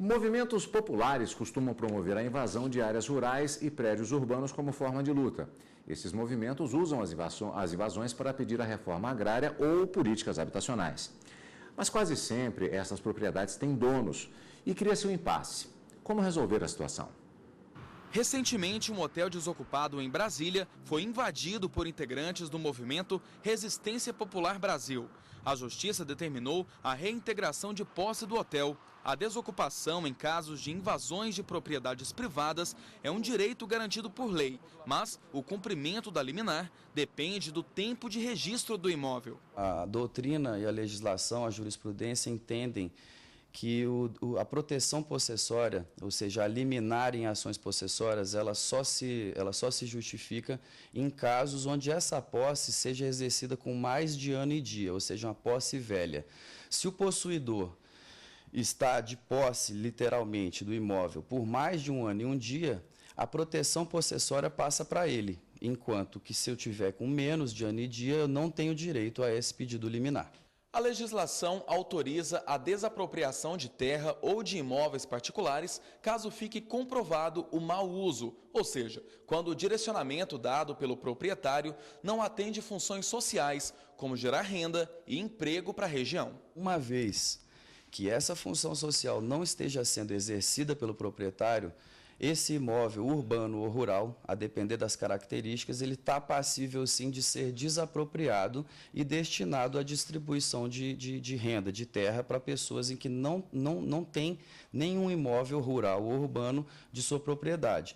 Movimentos populares costumam promover a invasão de áreas rurais e prédios urbanos como forma de luta. Esses movimentos usam as invasões para pedir a reforma agrária ou políticas habitacionais. Mas quase sempre essas propriedades têm donos e cria-se um impasse. Como resolver a situação? Recentemente, um hotel desocupado em Brasília foi invadido por integrantes do movimento Resistência Popular Brasil. A justiça determinou a reintegração de posse do hotel. A desocupação em casos de invasões de propriedades privadas é um direito garantido por lei, mas o cumprimento da liminar depende do tempo de registro do imóvel. A doutrina e a legislação, a jurisprudência entendem que a proteção possessória, ou seja, a liminar em ações possessórias, ela só se justifica em casos onde essa posse seja exercida com mais de ano e dia, ou seja, uma posse velha. Se o possuidor está de posse, literalmente, do imóvel por mais de um ano e um dia, a proteção possessória passa para ele, enquanto que se eu tiver com menos de ano e dia, eu não tenho direito a esse pedido liminar. A legislação autoriza a desapropriação de terra ou de imóveis particulares caso fique comprovado o mau uso, ou seja, quando o direcionamento dado pelo proprietário não atende funções sociais, como gerar renda e emprego para a região. Uma vez que essa função social não esteja sendo exercida pelo proprietário, esse imóvel urbano ou rural, a depender das características, ele está passível sim de ser desapropriado e destinado à distribuição de renda, de terra para pessoas em que não tem nenhum imóvel rural ou urbano de sua propriedade.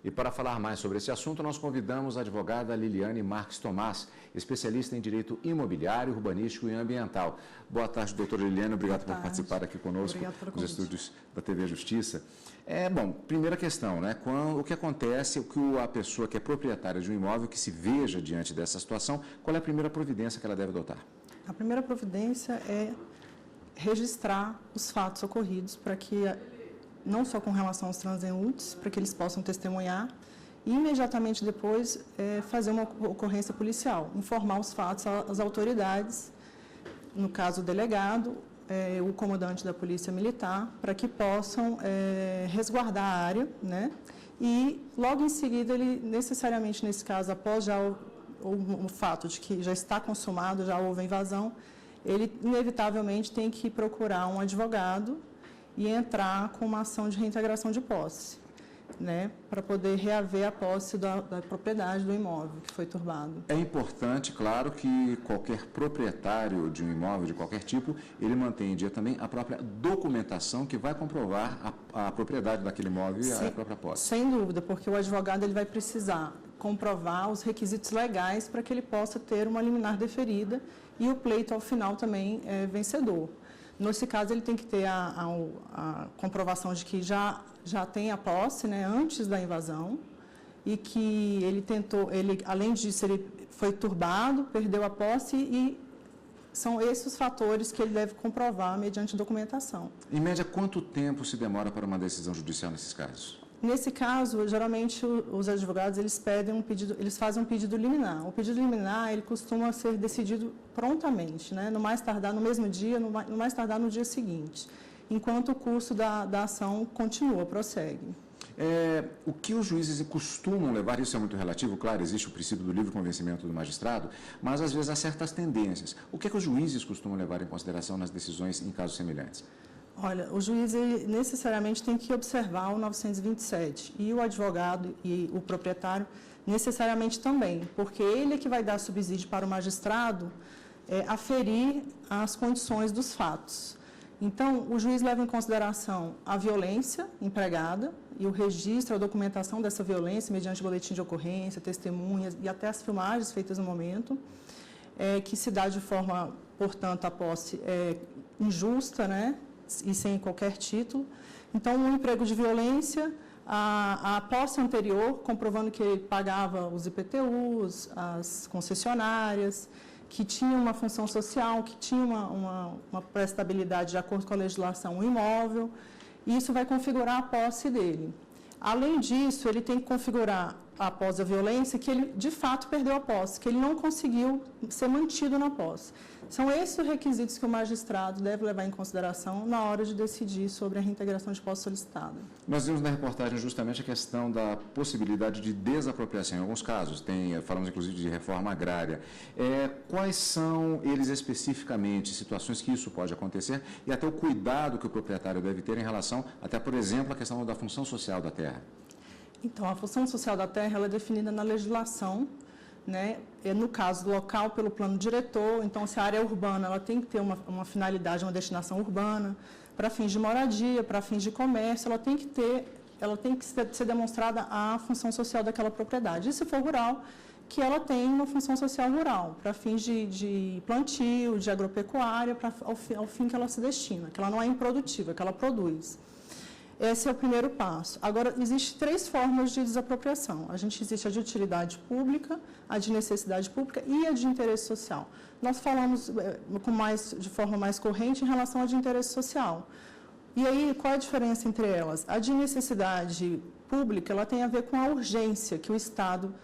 E para falar mais sobre esse assunto, nós convidamos a advogada Liliane Marques Tomás, especialista em direito imobiliário, urbanístico e ambiental. Boa tarde, doutora Liliane, obrigado por participar aqui conosco nos estúdios da TV Justiça. Bom, primeira questão, né? O que acontece, a pessoa que é proprietária de um imóvel, que se veja diante dessa situação, qual é a primeira providência que ela deve adotar? A primeira providência é registrar os fatos ocorridos para que não só com relação aos transeuntes, para que eles possam testemunhar, e imediatamente depois fazer uma ocorrência policial, informar os fatos às autoridades, no caso o delegado, o comandante da Polícia Militar, para que possam resguardar a área, né? E logo em seguida, ele necessariamente nesse caso, após já o fato de que já está consumado, já houve a invasão, ele inevitavelmente tem que procurar um advogado e entrar com uma ação de reintegração de posse, né, para poder reaver a posse da propriedade do imóvel que foi turbado. É importante, claro, que qualquer proprietário de um imóvel de qualquer tipo, ele mantenha em dia também a própria documentação que vai comprovar a propriedade daquele imóvel e a própria posse. Sem dúvida, porque o advogado ele vai precisar comprovar os requisitos legais para que ele possa ter uma liminar deferida e o pleito, ao final, também é vencedor. Nesse caso, ele tem que ter a comprovação de que já tem a posse, né, antes da invasão, e que além disso, ele foi turbado, perdeu a posse, e são esses os fatores que ele deve comprovar mediante documentação. Em média, quanto tempo se demora para uma decisão judicial nesses casos? Nesse caso, geralmente, os advogados eles fazem um pedido liminar. O pedido liminar, ele costuma ser decidido prontamente, né? No mais tardar no mesmo dia, no mais tardar no dia seguinte, enquanto o curso da ação continua, prossegue. O que os juízes costumam levar, isso é muito relativo, claro, existe o princípio do livre convencimento do magistrado, mas às vezes há certas tendências. O que é que os juízes costumam levar em consideração nas decisões em casos semelhantes? Olha, o juiz necessariamente tem que observar o 927 e o advogado e o proprietário necessariamente também, porque ele é que vai dar subsídio para o magistrado aferir as condições dos fatos. Então, o juiz leva em consideração a violência empregada e o registro, a documentação dessa violência mediante boletim de ocorrência, testemunhas e até as filmagens feitas no momento, que se dá de forma, portanto, a posse injusta, né? E sem qualquer título. Então, um emprego de violência, a posse anterior, comprovando que ele pagava os IPTUs, as concessionárias, que tinha uma função social, que tinha uma prestabilidade de acordo com a legislação, um imóvel, e isso vai configurar a posse dele. Além disso, ele tem que configurar após a violência, que ele de fato perdeu a posse, que ele não conseguiu ser mantido na posse. São esses os requisitos que o magistrado deve levar em consideração na hora de decidir sobre a reintegração de posse solicitada. Nós vimos na reportagem justamente a questão da possibilidade de desapropriação. Em alguns casos, falamos inclusive de reforma agrária. Quais são eles especificamente, situações que isso pode acontecer e até o cuidado que o proprietário deve ter em relação, até por exemplo, a questão da função social da terra? Então, a função social da terra ela é definida na legislação, né? No caso do local, pelo plano diretor. Então, se a área é urbana, ela tem que ter uma finalidade, uma destinação urbana, para fins de moradia, para fins de comércio, ela tem que ser demonstrada a função social daquela propriedade. E se for rural, que ela tem uma função social rural, para fins de plantio, de agropecuária, ao fim que ela se destina, que ela não é improdutiva, que ela produz. Esse é o primeiro passo. Agora, existem 3 formas de desapropriação. Existe a de utilidade pública, a de necessidade pública e a de interesse social. Nós falamos de forma mais corrente em relação à de interesse social. E aí, qual é a diferença entre elas? A de necessidade pública, ela tem a ver com a urgência que o Estado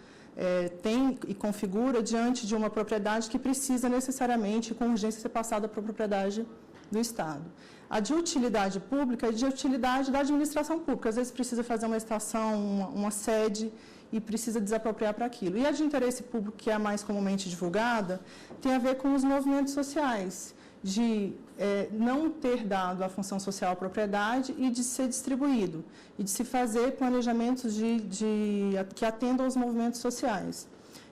tem e configura diante de uma propriedade que precisa necessariamente, com urgência, ser passada para a propriedade do Estado. A de utilidade pública é de utilidade da administração pública. Às vezes precisa fazer uma estação, uma sede e precisa desapropriar para aquilo. E a de interesse público, que é a mais comumente divulgada, tem a ver com os movimentos sociais, de não ter dado a função social à propriedade e de ser distribuído, e de se fazer planejamentos que atendam aos movimentos sociais.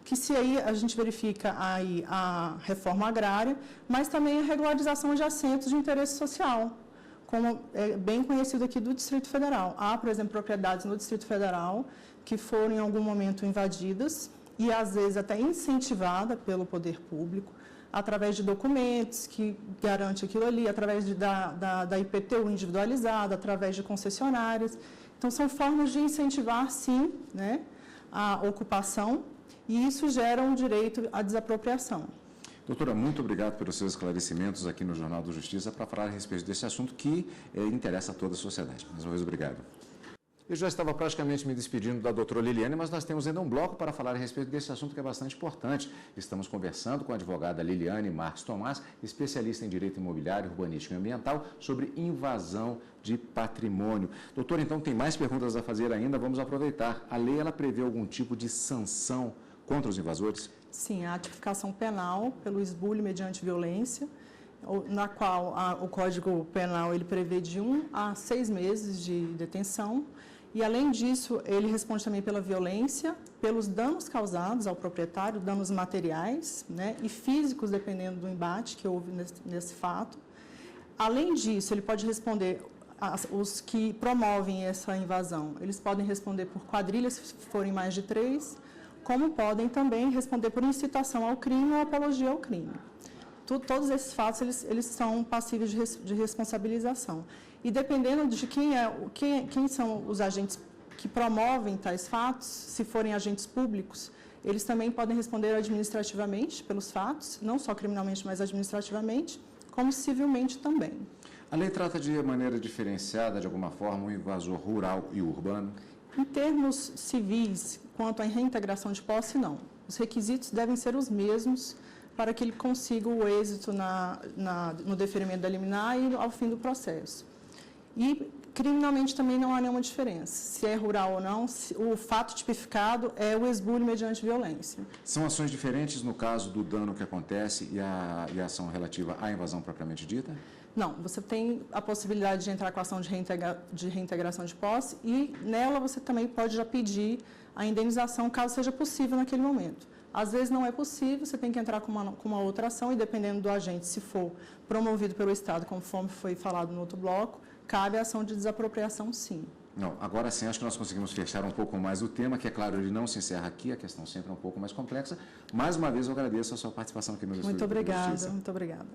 Que se aí a gente verifica aí a reforma agrária, mas também a regularização de assentos de interesse social, como é bem conhecido aqui do Distrito Federal. Há, por exemplo, propriedades no Distrito Federal que foram em algum momento invadidas e às vezes até incentivada pelo poder público, através de documentos que garante aquilo ali, através da IPTU individualizada, através de concessionárias. Então, são formas de incentivar, sim, né, a ocupação, e isso gera um direito à desapropriação. Doutora, muito obrigado pelos seus esclarecimentos aqui no Jornal da Justiça para falar a respeito desse assunto que interessa a toda a sociedade. Mais uma vez, obrigado. Eu já estava praticamente me despedindo da doutora Liliane, mas nós temos ainda um bloco para falar a respeito desse assunto que é bastante importante. Estamos conversando com a advogada Liliane Marques Tomás, especialista em direito imobiliário, urbanístico e ambiental, sobre invasão de patrimônio. Doutora, então tem mais perguntas a fazer ainda, vamos aproveitar. A lei, ela prevê algum tipo de sanção contra os invasores? Sim, a tipificação penal pelo esbulho mediante violência, na qual o Código Penal ele prevê de 1 a 6 meses de detenção. E, além disso, ele responde também pela violência, pelos danos causados ao proprietário, danos materiais, né, e físicos, dependendo do embate que houve nesse fato. Além disso, ele pode responder, os que promovem essa invasão, eles podem responder por quadrilhas, se forem mais de 3, como podem também responder por incitação ao crime ou apologia ao crime. Todos esses fatos, eles são passíveis de responsabilização. E dependendo de quem são os agentes que promovem tais fatos, se forem agentes públicos, eles também podem responder administrativamente pelos fatos, não só criminalmente, mas administrativamente, como civilmente também. A lei trata de maneira diferenciada, de alguma forma, o invasor rural e urbano? Em termos civis, quanto à reintegração de posse, não. Os requisitos devem ser os mesmos para que ele consiga o êxito no deferimento da liminar e ao fim do processo. E, criminalmente, também não há nenhuma diferença. Se é rural ou não, o fato tipificado é o esbulho mediante violência. São ações diferentes no caso do dano que acontece e a ação relativa à invasão propriamente dita? Não, você tem a possibilidade de entrar com a ação de reintegração de posse e nela você também pode já pedir a indenização, caso seja possível naquele momento. Às vezes não é possível, você tem que entrar com uma outra ação e, dependendo do agente, se for promovido pelo Estado, conforme foi falado no outro bloco, cabe a ação de desapropriação, sim. Não, agora sim, acho que nós conseguimos fechar um pouco mais o tema, que é claro, ele não se encerra aqui, a questão sempre é um pouco mais complexa. Mais uma vez, eu agradeço a sua participação aqui no Estúdio. Muito obrigada, muito obrigada.